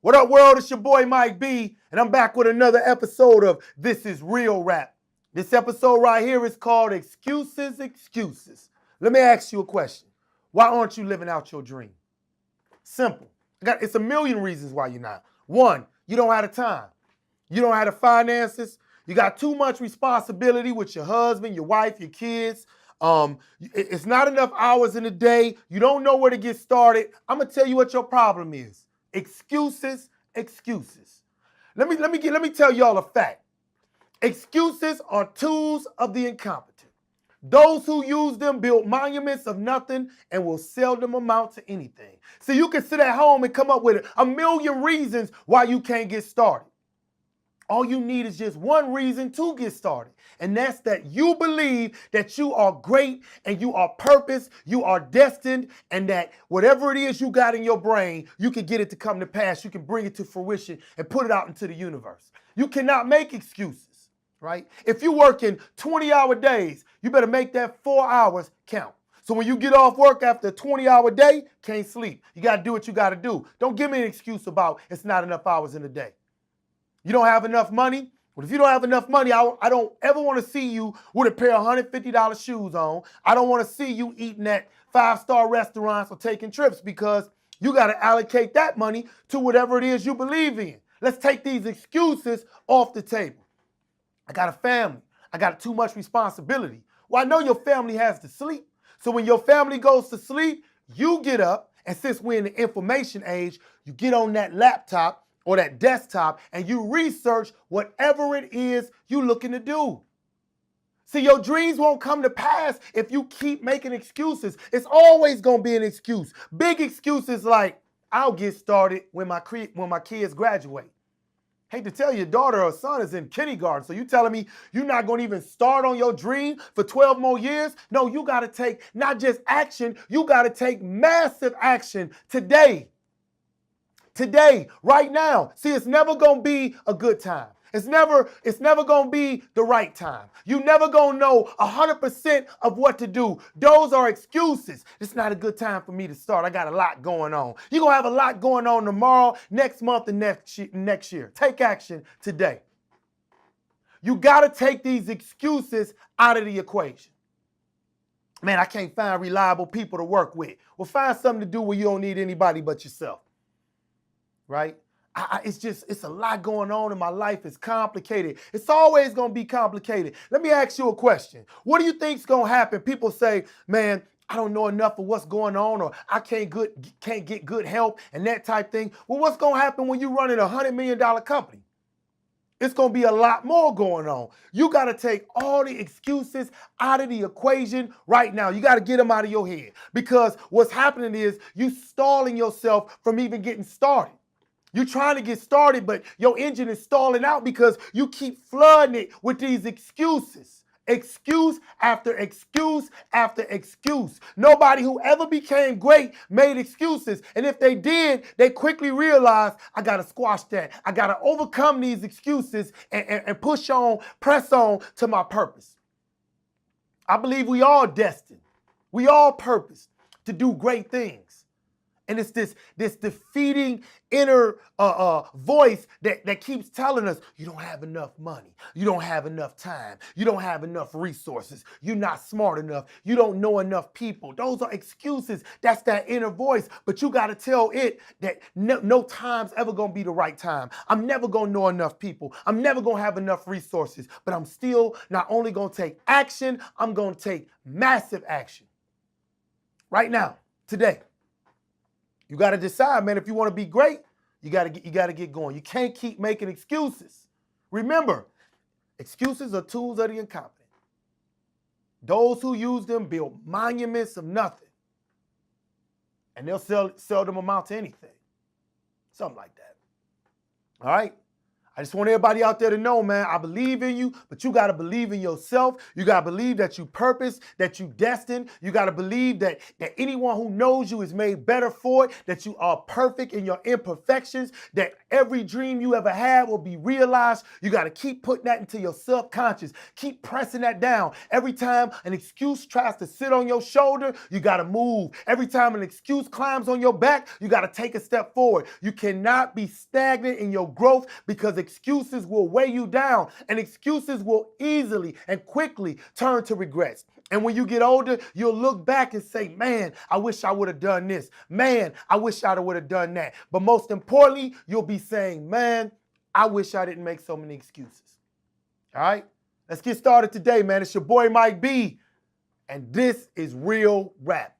What up, world? It's your boy Mike B, and I'm back with another episode of This Is Real Rap. This episode right here is called Excuses, Excuses. Let me ask you a question. Why aren't you living out your dream? Simple. It's a million reasons why you're not. One, you don't have the time. You don't have the finances. You got too much responsibility with your husband, your wife, your kids. It's not enough hours in the day. You don't know where to get started. I'm gonna tell you what your problem is. Excuses, excuses. Let me tell y'all a fact. Excuses are tools of the incompetent. Those who use them build monuments of nothing and will seldom amount to anything. So you can sit at home and come up with a million reasons why you can't get started. All you need is just one reason to get started. And that's that you believe that you are great and you are purposed, you are destined, and that whatever it is you got in your brain, you can get it to come to pass. You can bring it to fruition and put it out into the universe. You cannot make excuses, right? If you're working 20-hour days, you better make that 4 hours count. So when you get off work after a 20-hour day, can't sleep. You got to do what you got to do. Don't give me an excuse about it's not enough hours in the day. You don't have enough money? Well, if you don't have enough money, I don't ever want to see you with a pair of $150 shoes on. I don't want to see you eating at 5-star restaurants or taking trips because you got to allocate that money to whatever it is you believe in. Let's take these excuses off the table. I got a family. I got too much responsibility. Well, I know your family has to sleep. So when your family goes to sleep, you get up, and since we're in the information age, you get on that laptop or that desktop, and you research whatever it is you're looking to do. See, your dreams won't come to pass if you keep making excuses. It's always gonna be an excuse. Big excuses like, I'll get started when my kids graduate. Hate to tell you, your daughter or son is in kindergarten, so you telling me you're not gonna even start on your dream for 12 more years? No, you gotta take not just action, you gotta take massive action today. Today, right now. See, it's never gonna be a good time. It's never gonna be the right time. You never gonna know 100% of what to do. Those are excuses. It's not a good time for me to start. I got a lot going on. You're gonna have a lot going on tomorrow, next month, and next year. Take action today. You gotta take these excuses out of the equation. Man, I can't find reliable people to work with. Well, find something to do where you don't need anybody but yourself. Right? It's a lot going on in my life. It's complicated. It's always going to be complicated. Let me ask you a question. What do you think's going to happen? People say, man, I don't know enough of what's going on, or I can't get good help and that type thing. Well, what's going to happen when you're running a $100 million company? It's going to be a lot more going on. You got to take all the excuses out of the equation right now. You got to get them out of your head, because what's happening is you stalling yourself from even getting started. You're trying to get started, but your engine is stalling out because you keep flooding it with these excuses. Excuse after excuse after excuse. Nobody who ever became great made excuses. And if they did, they quickly realized, I got to squash that. I got to overcome these excuses and push on, press on to my purpose. I believe we all destined. We all purposed to do great things. And it's this defeating inner voice that keeps telling us, you don't have enough money, you don't have enough time, you don't have enough resources, you're not smart enough, you don't know enough people. Those are excuses. That's that inner voice. But you got to tell it that no time's ever going to be the right time. I'm never going to know enough people. I'm never going to have enough resources. But I'm still not only going to take action, I'm going to take massive action. Right now, today. You got to decide, man, if you want to be great, you got to get going. You can't keep making excuses. Remember, excuses are tools of the incompetent. Those who use them build monuments of nothing. And they'll seldom amount to anything. Something like that. All right? I just want everybody out there to know, man, I believe in you, but you got to believe in yourself. You got to believe that you purpose, that you destined. You got to believe that anyone who knows you is made better for it, that you are perfect in your imperfections, that every dream you ever had will be realized. You got to keep putting that into your subconscious. Keep pressing that down. Every time an excuse tries to sit on your shoulder, you got to move. Every time an excuse climbs on your back, you got to take a step forward. You cannot be stagnant in your growth because excuses will weigh you down, and excuses will easily and quickly turn to regrets. And when you get older, you'll look back and say, man, I wish I would have done this. Man, I wish I would have done that. But most importantly, you'll be saying, man, I wish I didn't make so many excuses. All right? Let's get started today, man. It's your boy Mike B, and this is Real Rap.